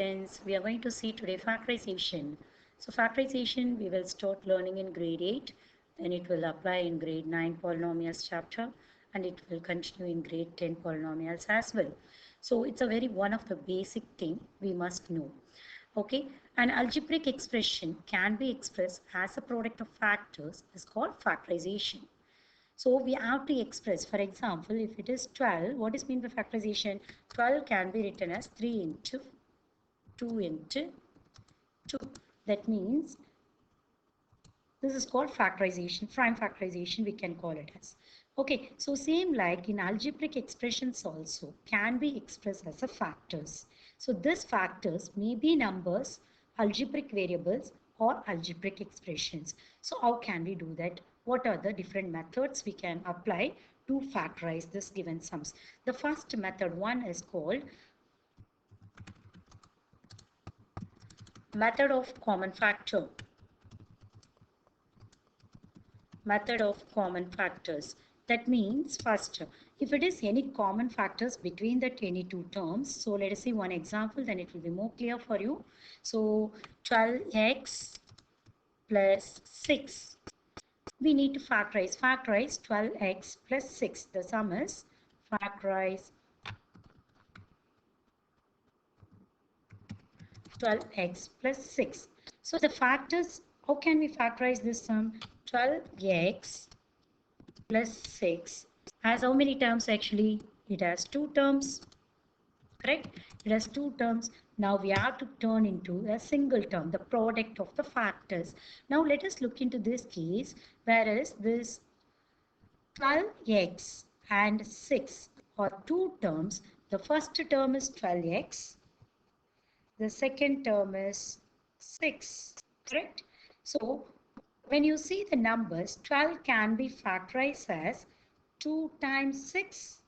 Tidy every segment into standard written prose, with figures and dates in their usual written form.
Friends, we are going to see today factorization. So factorization we will start learning in grade 8, then it will apply in grade 9 polynomials chapter, and it will continue in grade 10 polynomials as well. So it's a very one of the basic thing we must know. Okay, an algebraic expression can be expressed as a product of factors is called factorization. So we have to express, for example, if it is 12, what is mean by factorization? 12 can be written as 3 into 2 into 2. That means this is called factorization, prime factorization we can call it as. Okay, so same like in algebraic expressions also can be expressed as a factors. So these factors may be numbers, algebraic variables or algebraic expressions. So how can we do that? What are the different methods we can apply to factorize this given sums? The first method one is called method of common factor. Method of common factors. That means first, if it is any common factors between that any two terms, so let us see one example, then it will be more clear for you. So 12x plus 6. We need to factorize. Factorize 12x plus 6. The sum is factorize 12x plus 6. So the factors, how can we factorize this sum? 12x plus 6 has how many terms actually? It has two terms, correct? It has two terms. Now we have to turn into a single term, the product of the factors. Now let us look into this case, whereas this 12x and 6 are two terms. The first term is 12x, the second term is 6, correct? So when you see the numbers, 12 can be factorized as 2 times 6,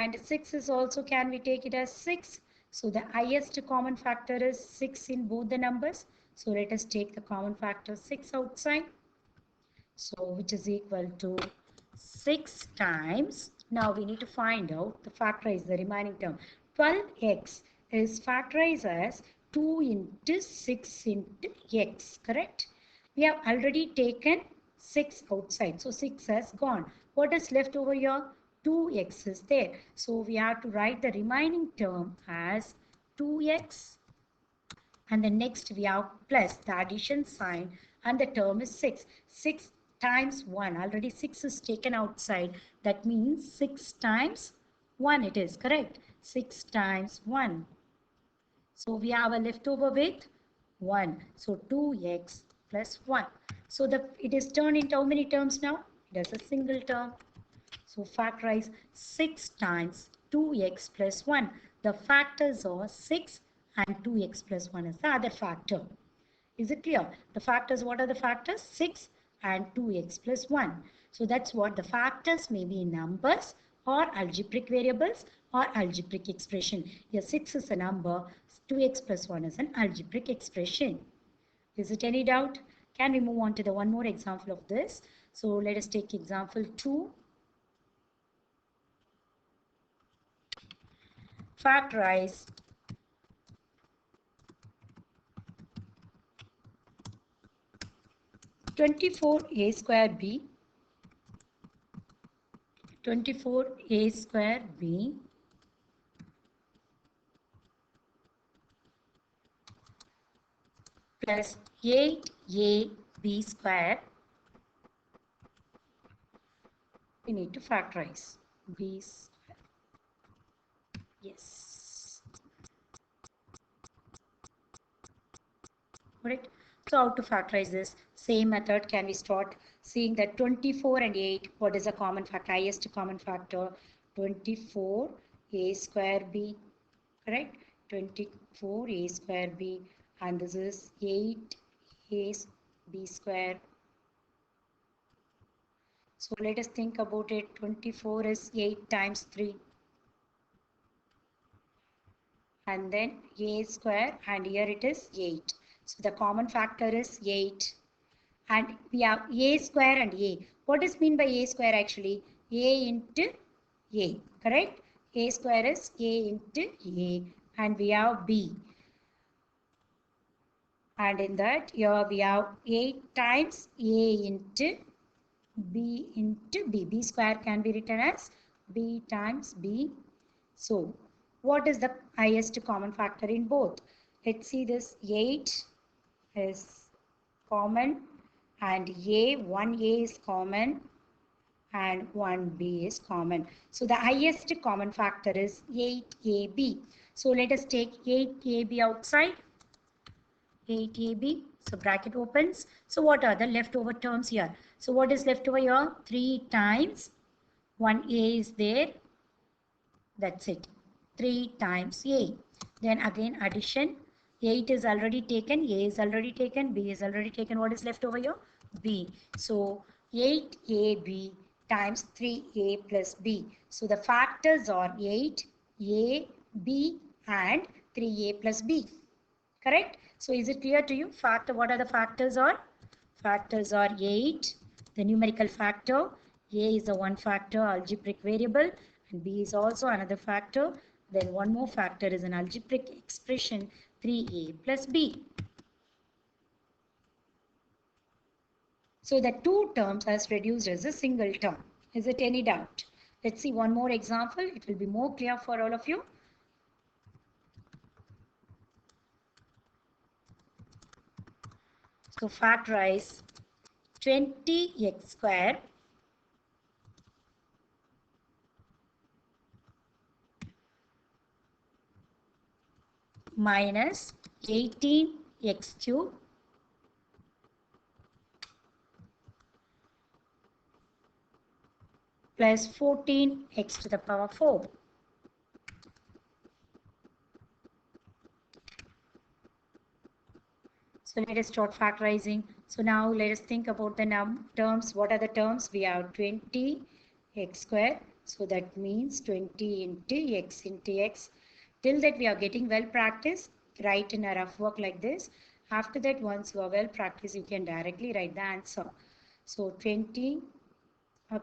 and 6 is also, can we take it as 6? So the highest common factor is 6 in both the numbers. So let us take the common factor 6 outside. So which is equal to 6 times. Now we need to find out the factorize the remaining term. 12x is factorized as 2 into 6 into x, correct? We have already taken 6 outside. So 6 has gone. What is left over here? 2x is there. So we have to write the remaining term as 2x. And the next we have plus the addition sign and the term is 6. 6 times 1. Already 6 is taken outside. That means 6 times 1 it is, correct? 6 times 1. So we have a leftover with 1. So 2x plus 1. So it is turned into how many terms now? It has a single term. So factorize 6 times 2x plus 1. The factors are 6 and 2x plus 1 is the other factor. Is it clear? The factors, what are the factors? 6 and 2x plus 1. So that's what the factors may be numbers or algebraic variables or algebraic expression. Here 6 is a number, 2x plus 1 is an algebraic expression. Is it any doubt? Can we move on to the one more example of this? So let us take example 2. Factorize 24a square b 24a square b plus 8ab square. We need to factorize b square. Yes. Correct. So how to factorize this? Same method. Can we start seeing that 24 and 8, what is a common factor? Highest common factor 24a square b, correct? 24a square b, and this is 8a b square. So let us think about it. 24 is 8 times 3. And then a square, and here it is 8. So the common factor is 8. And we have a square and a. What is mean by a square actually? A into a, correct? A square is a into a. and we have b. And in that, here we have 8 times a into b into b. B square can be written as b times b. So, what is the highest common factor in both? Let's see this. 8 is common and one a is common and 1b is common. So, the highest common factor is 8ab. So, let us take 8ab outside. 8ab. So bracket opens. So what are the leftover terms here? So what is left over here? 3 times 1a is there. That's it. 3 times a. Then again addition. 8 is already taken. A is already taken. B is already taken. What is left over here? B. So 8ab times 3a plus b. So the factors are 8a, b and 3a plus b. Correct? So is it clear to you? What are the factors are? Factors are 8, the numerical factor. A is a one factor algebraic variable and B is also another factor. Then one more factor is an algebraic expression 3a plus b. So the two terms as reduced as a single term. Is it any doubt? Let's see one more example. It will be more clear for all of you. So factorize 20x square minus 18x cube plus 14x to the power 4. So let us start factorizing. So now let us think about the terms. What are the terms? We have 20x square. So that means 20 into x. Till that we are getting well practiced. Write in a rough work like this. After that, once you are well practiced, you can directly write the answer. So 20.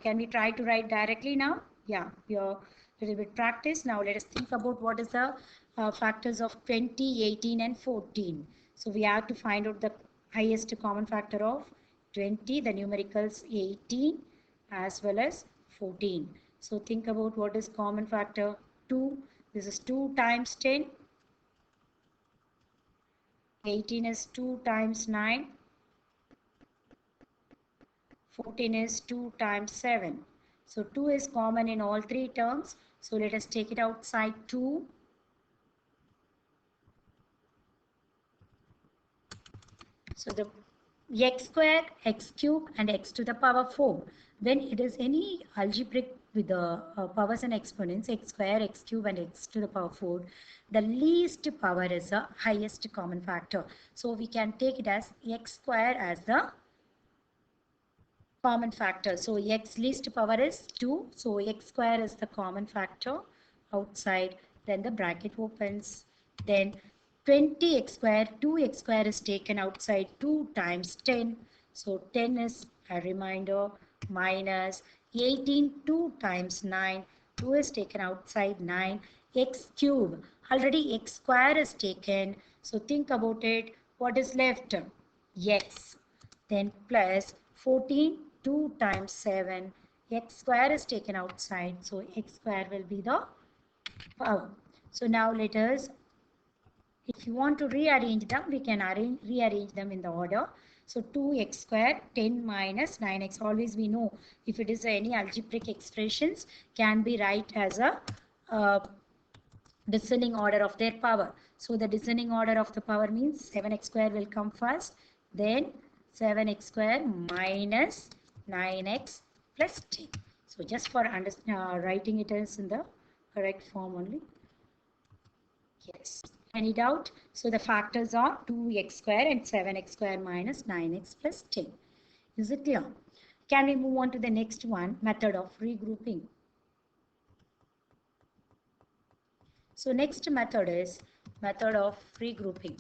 Can we try to write directly now? Yeah, we are a little bit practice. Now let us think about what is the factors of 20, 18 and 14. So we have to find out the highest common factor of 20, the numericals 18 as well as 14. So think about what is common factor 2. This is 2 times 10. 18 is 2 times 9. 14 is 2 times 7. So 2 is common in all three terms. So let us take it outside 2. So the x square, x cube and x to the power 4. When it is any algebraic with the powers and exponents, x square, x cube and x to the power 4, the least power is the highest common factor. So we can take it as x square as the common factor. So x least power is 2. So x square is the common factor outside. Then the bracket opens. Then 20x square, 2x square is taken outside 2 times 10. So 10 is a reminder minus 18 2 times 9. 2 is taken outside 9. X cube. Already x square is taken. So think about it. What is left? X. Then plus 14 2 times 7. X square is taken outside. So x square will be the power. So now let us, if you want to rearrange them, we can rearrange them in the order. So 2x square, 10 minus 9x. Always we know if it is any algebraic expressions can be write as a descending order of their power. So the descending order of the power means 7x square will come first. Then 7x square minus 9x plus 10. So just for writing it as in the correct form only. Yes. Any doubt? So the factors are 2x square and 7x square minus 9x plus 10. Is it clear? Can we move on to the next one, method of regrouping? So next method is method of regrouping.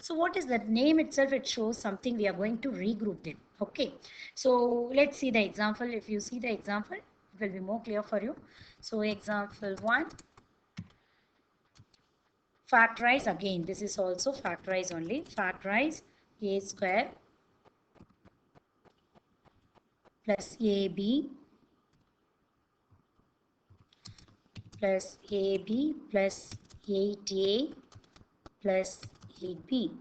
So what is the name itself? It shows something we are going to regroup it. Okay, so let's see the example. If you see the example, it will be more clear for you. So example 1, factorize again. This is also factorize only. Factorize a square plus ab plus ab plus 8a plus 8b.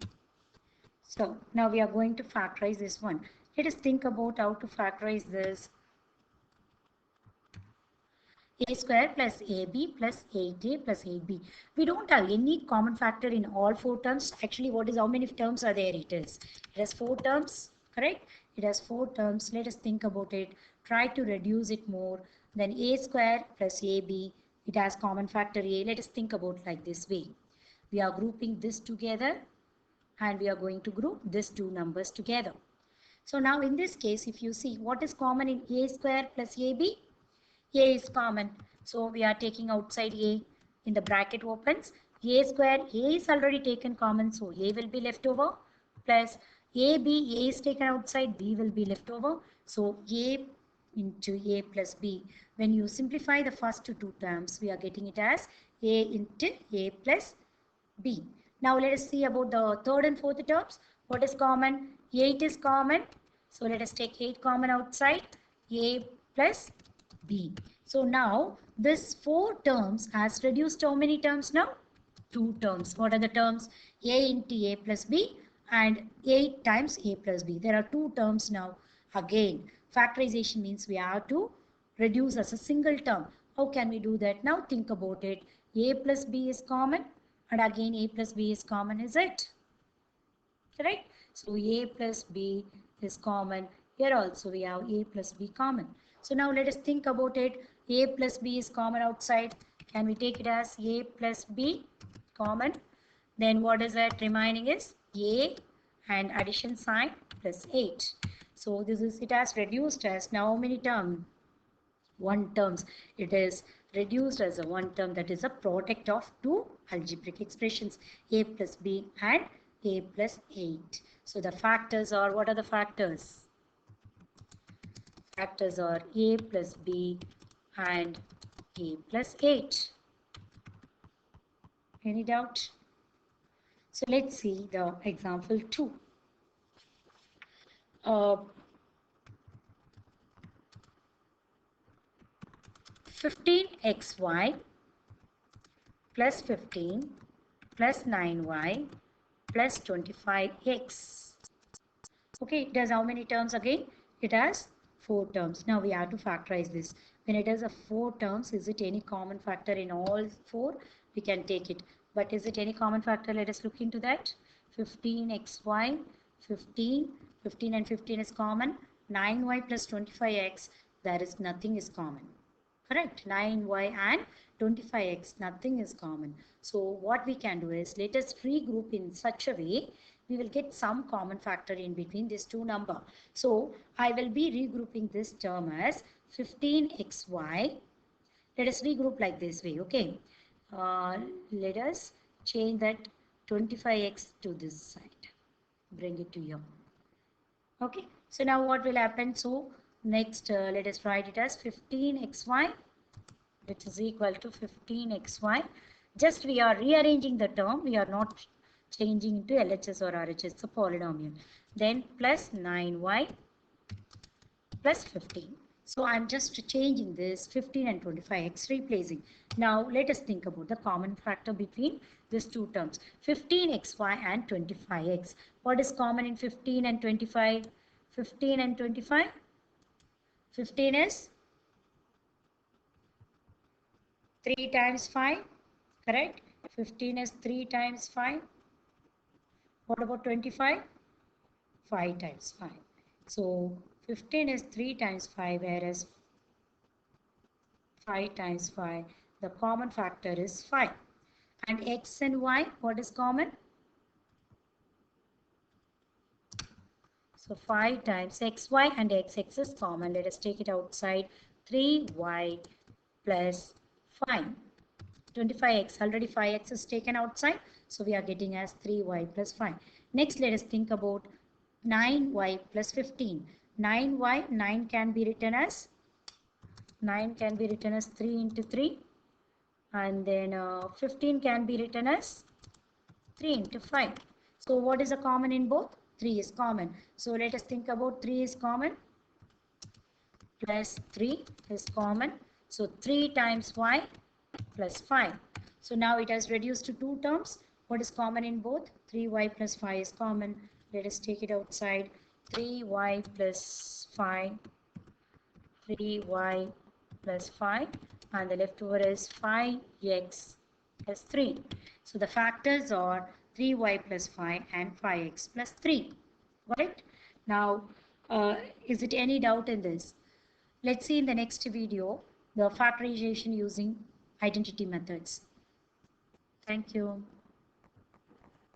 So now we are going to factorize this one. Let us think about how to factorize this. A square plus ab plus 8a plus 8b. We don't have any common factor in all four terms. Actually, how many terms are there? It has four terms, correct? It has four terms. Let us think about it. Try to reduce it more. Then a square plus ab, it has common factor a. Let us think about like this way. We are grouping this together and we are going to group these two numbers together. So now in this case, if you see what is common in a square plus ab, a is common. So we are taking outside a in the bracket opens. A square, a is already taken common. So a will be left over plus a is taken outside, b will be left over. So a into a plus b. When you simplify the first two terms, we are getting it as a into a plus b. Now let us see about the third and fourth terms. What is common? 8 is common. So let us take 8 common outside. A plus b. So now this four terms has reduced how many terms now? Two terms. What are the terms? A into a plus b and 8 times a plus b. There are two terms now. Again, factorization means we have to reduce as a single term. How can we do that? Now think about it. A plus b is common and again a plus b is common, is it? Correct? So a plus b is common. Here also we have a plus b common. So now let us think about it. A plus b is common outside. Can we take it as a plus b common? Then what is that remaining is a and addition sign plus 8. So this is, it has reduced as now how many terms? One terms. It is reduced as a one term, that is a product of two algebraic expressions, a plus b and a plus 8. So the factors are, what are the factors? Factors are a plus b and a plus 8. Any doubt? So let's see the example 2. 15xy plus 15 plus 9y plus 25x. Okay, it has how many terms again? It has four terms. Now we have to factorize this. When it has a four terms, is it any common factor in all four? We can take it. But is it any common factor? Let us look into that. 15xy, 15 and 15 is common. 9y plus 25x, there is nothing is common. Correct? 9y and 25x, nothing is common. So what we can do is, let us regroup in such a way we will get some common factor in between these two numbers. So I will be regrouping this term as 15xy. Let us regroup like this way. Okay. Let us change that 25x to this side. Bring it to here. Okay. So now what will happen? So next let us write it as 15xy, which is equal to 15xy. Just we are rearranging the term. We are not changing into LHS or RHS. It's a polynomial. Then plus 9y plus 15. So I'm just changing this 15 and 25x, replacing. Now let us think about the common factor between these two terms, 15xy and 25x. What is common in 15 and 25? 15 and 25? 15 is 3 times 5, correct? 15 is 3 times 5. What about 25? 5 times 5. So 15 is 3 times 5, whereas 5 times 5, the common factor is 5. And x and y, what is common? So 5 times xy and xx is common. Let us take it outside. 3y plus 5. 25x, already 5x is taken outside. So we are getting as 3y plus 5. Next, let us think about 9y plus 15. 9 can be written as 3 into 3, and then 15 can be written as 3 into 5. So what is a common in both? 3 is common. So let us think about 3 is common plus 3 is common. So 3 times y plus 5. So now it has reduced to two terms. What is common in both? 3y plus 5 is common. Let us take it outside. 3y plus 5, 3y plus 5, and the leftover is 5x plus 3. So the factors are 3y plus 5 and 5x plus 3. Got it? Now, is it any doubt in this? Let's see in the next video the factorization using identity methods. Thank you.